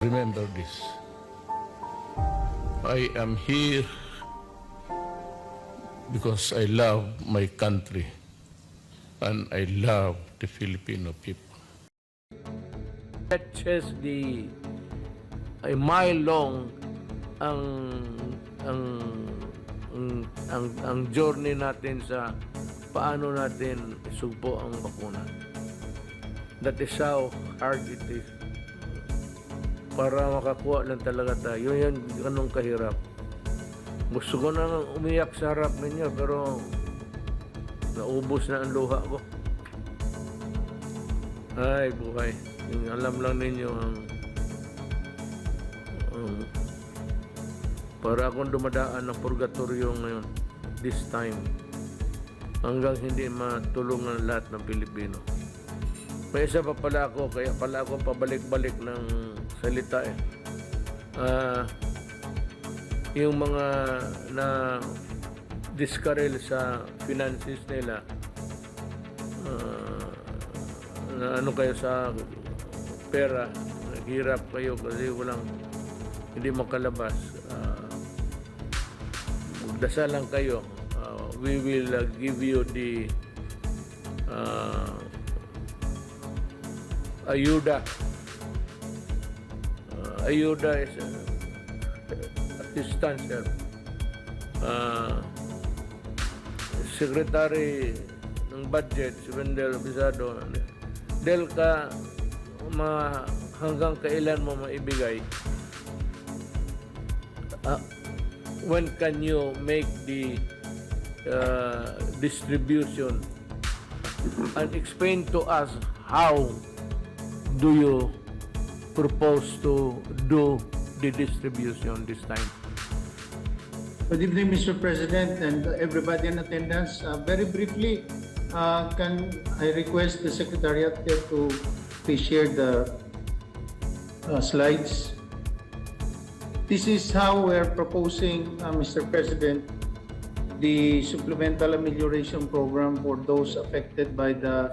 Remember this. I am here because I love my country and I love the Filipino people. That says a mile long ang journey natin sa paano natin isugpo ang bakuna. That is how hard it is. Para makakuha lang talaga tayo. Yan, ganun kahirap. Gusto ko na umiyak sa harap ninyo, pero naubos na ang luha ko. Ay, buhay. Yung alam lang ninyo para akong dumadaan ng purgatorio ngayon, this time, hanggang hindi matulungan lahat ng Pilipino. May isa pa pala ako, kaya pala ako pabalik-balik ng salita eh. Yung mga na diskarel sa finances nila, na ano kayo sa pera, naghirap kayo kasi hindi makalabas. Magdasal lang kayo. We will give you the Ayudang. Ayudang is assistant, sir. Secretary ng budget, si Wendell Apektado. Del ka hanggang kailan mo maibigay? When can you make the distribution? And explain to us how do you propose to do the distribution this time? Good evening, Mr. President, and everybody in attendance. Very briefly, can I request the Secretariat here to please share the slides. This is how we're proposing, Mr. President, the supplemental amelioration program for those affected by the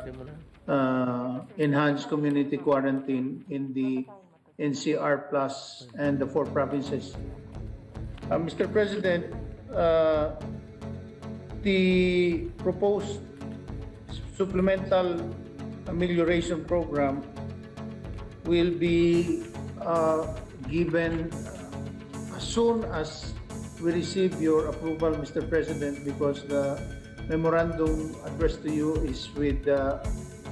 enhanced community quarantine in the NCR Plus and the 4 provinces. Mr. President, the proposed supplemental amelioration program will be given as soon as we receive your approval, Mr. President, because the memorandum addressed to you is with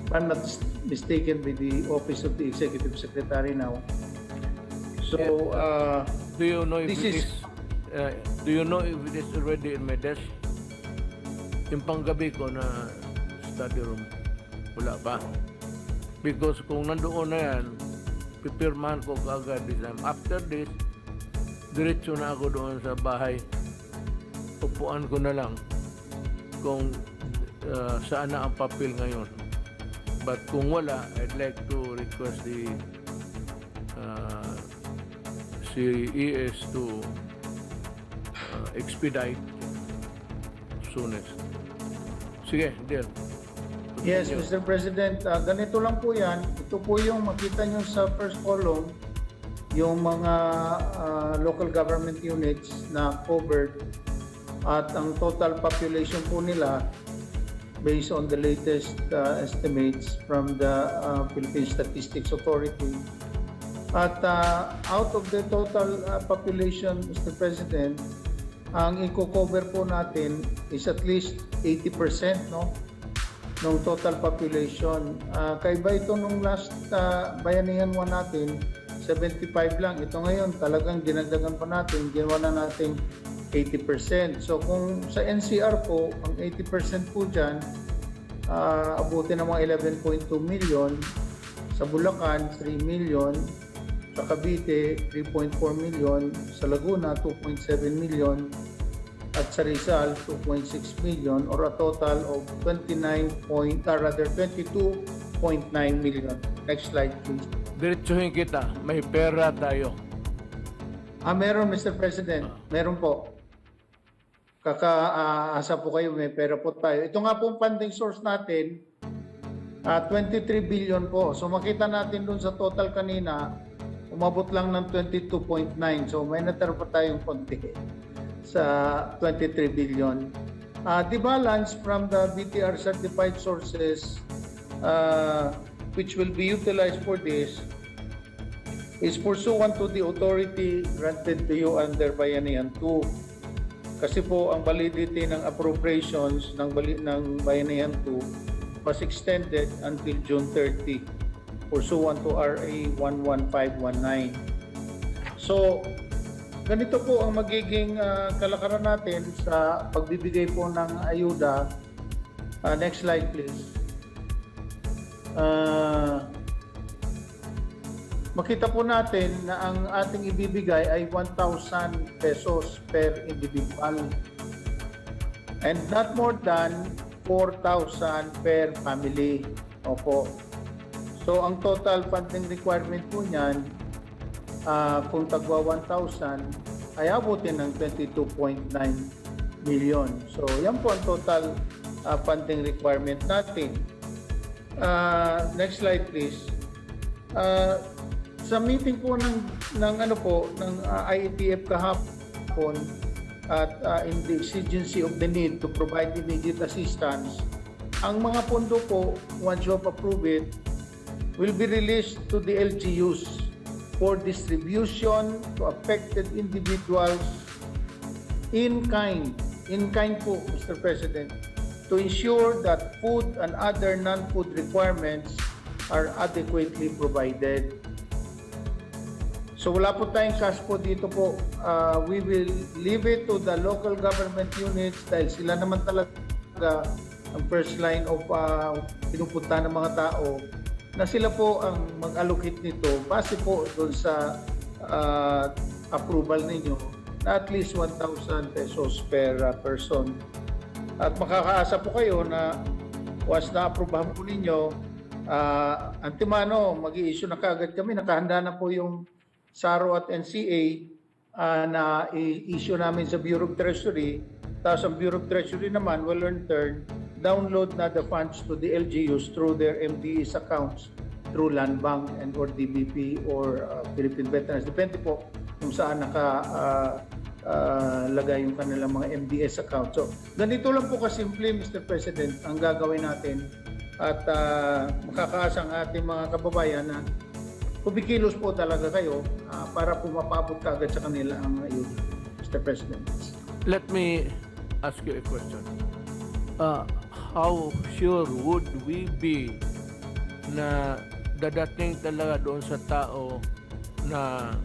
if I'm not mistaken, with the Office of the Executive Secretary now. So, do you know if this it is... do you know if it is already in my desk? Yung panggabi ko na study room, wala pa. Because kung nandoon na yan, pipirmahan ko kaagad this time. After this, diretso na ako doon sa bahay. Upuan ko na lang kung saan na ang papel ngayon. But kung wala, I'd like to request the CES to expedite soonest. Sige, deal. Yes, Mr. President, ganito lang po yan. Ito po yung makita nyo sa first column, yung mga local government units na covered at ang total population po nila based on the latest estimates from the Philippine Statistics Authority. At out of the total population, Mr. President, ang i-cover po natin is at least 80%, no, ng total population. Kaiba ito nung last bayanihan mo natin, 75 lang. Ito ngayon talagang dinagdagan pa natin, ginawa na natin 80%. So kung sa NCR po, ang 80% po dyan, abutin ng mga 11.2 million, sa Bulacan, 3 million, sa Cavite, 3.4 million, sa Laguna, 2.7 million, at sa Rizal, 2.6 million, or a total of 22.9 million. Next slide, please. Diretsuhin kita, may pera tayo. Meron, Mr. President. Meron po. Kakaasa po kayo, may pera po tayo. Ito nga po funding source natin, 23 billion po. So makita natin dun sa total kanina, umabot lang ng 22.9. So may natira pa tayong konti sa 23 billion. The balance from the BTR certified sources which will be utilized for this is pursuant to the authority granted to you under Bayanihan 2. Kasi po ang validity ng appropriations ng Bayanihan 2 was extended until June 30 pursuant to RA 11519. So, ganito po ang magiging kalakaran natin sa pagbibigay po ng ayuda. Next slide please. Makita po natin na ang ating ibibigay ay 1,000 pesos per individual and not more than 4,000 per family. Opo. So ang total funding requirement po niyan, kung tagwa 1,000 ay abutin ng 22.9 million. So yan po ang total funding requirement natin. Next slide please. Sa meeting po ng IETF kahapon at in the exigency of the need to provide immediate assistance, ang mga pondo po, once you have approved it, will be released to the LGUs for distribution to affected individuals in kind po, Mr. President, to ensure that food and other non-food requirements are adequately provided. So wala po tayong cash po dito po. We will leave it to the local government units dahil sila naman talaga ang first line of pinupunta ng mga tao na sila po ang mag-allocate nito base po doon sa approval ninyo na at least 1,000 pesos per person. At makakaasa po kayo na once na-aprobahan po ninyo, antimano, mag-i-issue na kaagad kami. Nakahanda na po yung SARO at NCA na i-issue namin sa Bureau of Treasury. Tapos ang Bureau of Treasury naman will in turn download na the funds to the LGUs through their MDEs accounts through Land Bank and or DBP or Philippine Veterans. Depende po kung saan lagay yung kanilang mga MDS account. So, ganito lang po kasimple, Mr. President, ang gagawin natin at makakaasa ang ating mga kababayan na kumikilos po talaga kayo para po mapabot kaagad sa kanila ang ayuda, Mr. President. Let me ask you a question. How sure would we be na dadating talaga doon sa tao na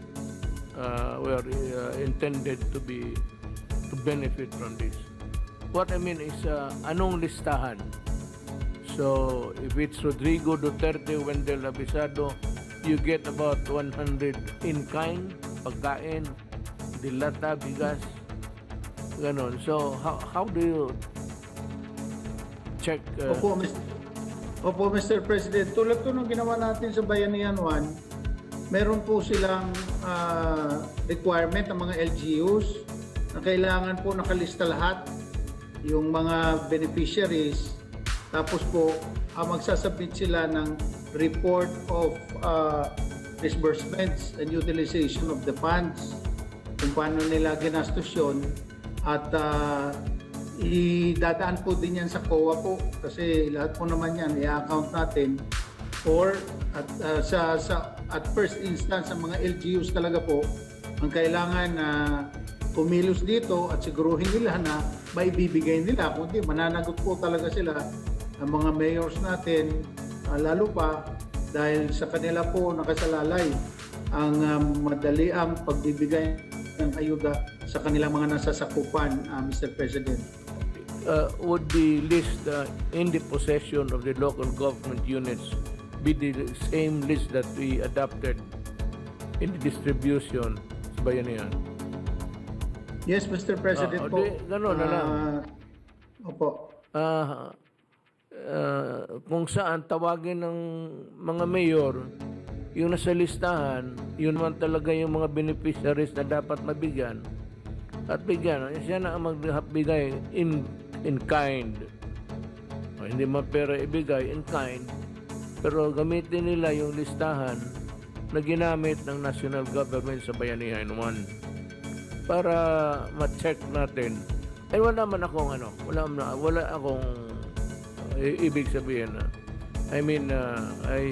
were intended to benefit from this? What I mean is, anong listahan? So, if it's Rodrigo, Duterte, Wendell, Apektado, you get about 100 in kind, pagkain, dilata, bigas, ganon. So, how do you check? Opo, Mr. President. Tulad po nung ginawa natin sa Bayanihan 1, meron po silang requirement ng mga LGUs na kailangan po nakalista lahat yung mga beneficiaries. Tapos po, magsasubmit sila ng report of disbursements and utilization of the funds, kung paano nila ginastos yun, at idadaan po din yan sa COA po kasi lahat po naman yan i-account natin or at first instance sa mga LGUs talaga po ang kailangan na kumilos dito at siguruhin nila na maibibigay nila, kundi mananagot po talaga sila ang mga mayors natin, lalo pa dahil sa kanila po nakasalalay ang madali ang pagbibigay ng ayuda sa kanilang mga nasasakupan, Mr. President. Would the list in the possession of the local government units be the same list that we adopted in the distribution sa Bayanihan? Yes, Mr. President po. Gano'n na lang. Opo. Kung saan tawagin ng mga mayor yung nasa listahan, yun naman talaga yung mga beneficiaries na dapat mabigyan at bigyan. Siya na ang magbigay in kind. Hindi man pera ibigay in kind, pero gamitin nila yung listahan na ginamit ng national government sa Bayanihan 1 para ma-check natin. Eh wala man akong wala akong ibig sabihin na I mean I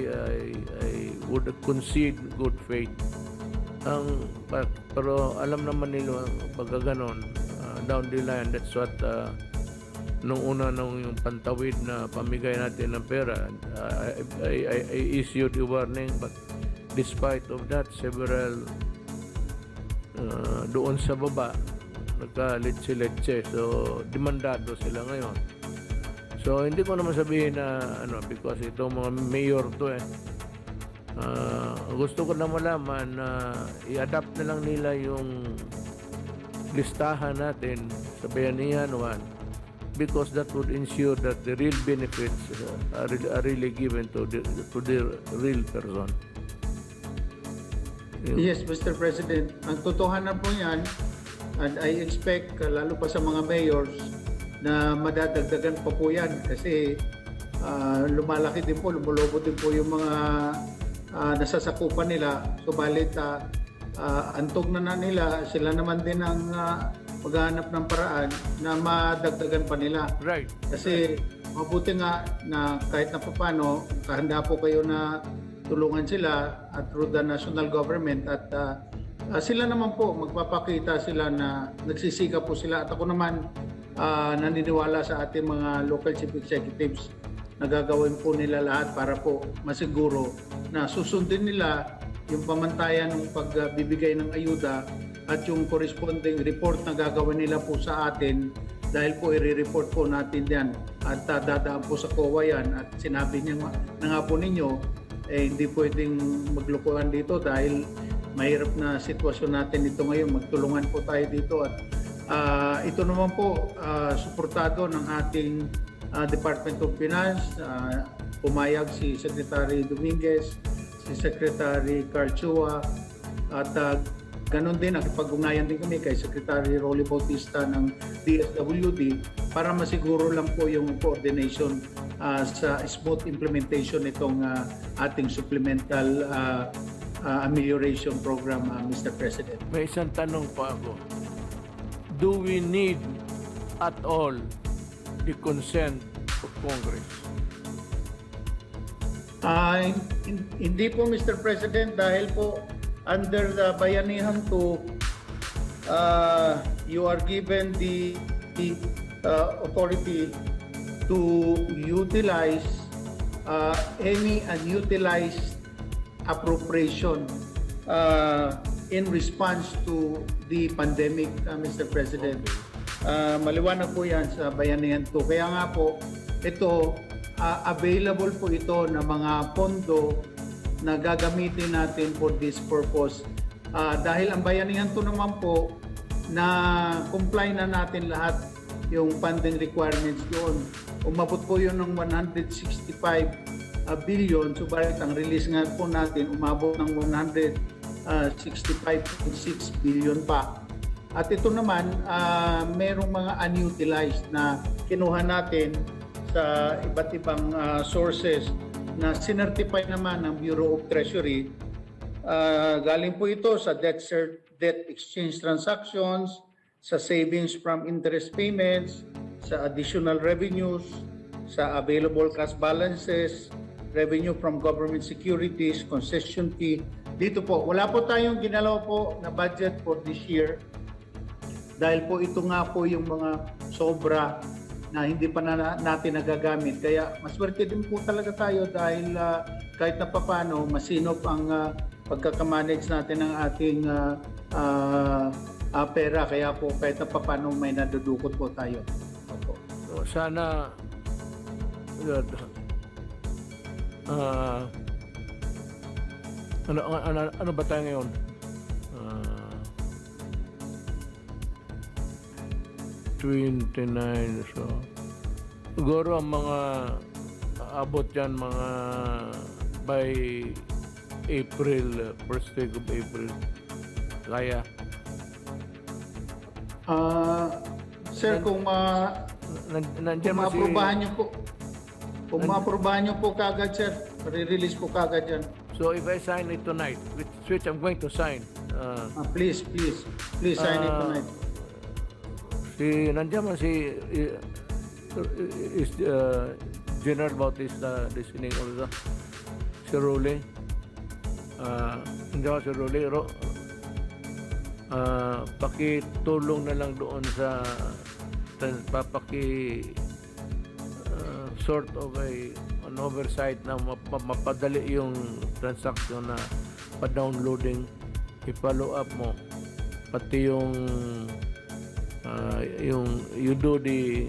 would concede good faith. Pero alam naman nila pagka ganon down the line, that's what nung yung pantawid na pamigay natin ng pera, I issued a warning, but despite of that, several doon sa baba nagka-litsi-litsi, so demandado sila ngayon. So hindi ko naman sabihin na because itong mga mayor to gusto ko na malaman na i-adapt na lang nila yung listahan natin sa Bayanihan 1, because that would ensure that the real benefits are really given to the real person. Yes, Mr. President. Ang totohanan po yan, and I expect, lalo pa sa mga mayors, na madadagdagan pa po yan kasi lumalaki din po, lumulobo din po yung mga nasasakupan nila. Subalit, antog na nila, sila naman din ang maghahanap ng paraan na madagdagan pa nila. Right. Kasi mabuti nga na kahit na paano, kahanda po kayo na tulungan sila through the national government at sila naman po, magpapakita sila na nagsisika po sila. At ako naman naniniwala sa ating mga local chief executives na gagawin po nila lahat para po masiguro na susundin nila yung pamantayan ng pagbibigay ng ayuda at yung corresponding report na gagawin nila po sa atin, dahil po i-report po natin yan at dadaan po sa COA yan. At sinabi niya na nga po ninyo, hindi pwedeng maglukuhan dito dahil mahirap na sitwasyon natin dito ngayon. Magtulungan po tayo dito at ito naman po suportado ng ating Department of Finance. Pumayag si Secretary Dominguez, si Secretary Carl Chua, at ganon din, nakipag-ugnayan din kami kay Secretary Rolly Bautista ng DSWD para masiguro lang po yung coordination sa smooth implementation nitong ating supplemental amelioration program, Mr. President. May isang tanong pa ako. Do we need at all the consent of Congress? Hindi po, Mr. President, dahil po under the Bayanihan 2, you are given the authority to utilize any unutilized appropriation in response to the pandemic, Mr. President. Maliwanag po yan sa Bayanihan 2. Kaya nga po, ito, available po ito na mga pondo na gagamitin natin for this purpose. Dahil ang Bayanihan 2 naman po, na comply na natin lahat yung funding requirements doon. Umabot po yun ng 165 billion, subalit ang release nga po natin umabot ng 165.6 billion pa. At ito naman, merong mga unutilized na kinuha natin sa iba't ibang sources na sinertify naman ng Bureau of Treasury. Galing po ito sa debt exchange transactions, sa savings from interest payments, sa additional revenues, sa available cash balances, revenue from government securities, concession fee. Dito po, wala po tayong ginalaw po na budget for this year dahil po ito nga po yung mga sobra na hindi pa natin nagagamit. Kaya maswerte din po talaga tayo dahil kahit na papano masinop ang pagkakamanage natin ng ating pera. Kaya po kahit na papano may nadudukot po tayo. Opo. So, sana ano ba tayo ngayon? 29, so siguro ang mga abot yan mga by April, first week of April, kaya. Sir, kung maaprobahan niyo po, kagad, sir, re-release po kagad yan. So if I sign it tonight, which I'm going to sign, Please sign it tonight. nandiyan man General Bautista listening also. Si Rowley. Nandiyan si Rowley. Pakitulong na lang doon sa sort of an oversight na mapadali yung transaction na pa-downloading, i-follow up mo pati yung you do the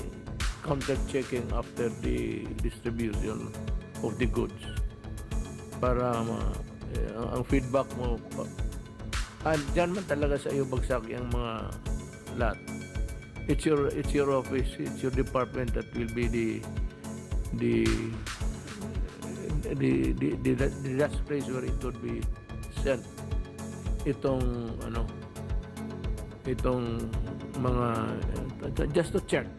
counter checking after the distribution of the goods para ang feedback mo dyan man talaga sa iyo bagsak yung mga lahat. It's your office, it's your department that will be the last place where it would be sent. Itong mga just to check.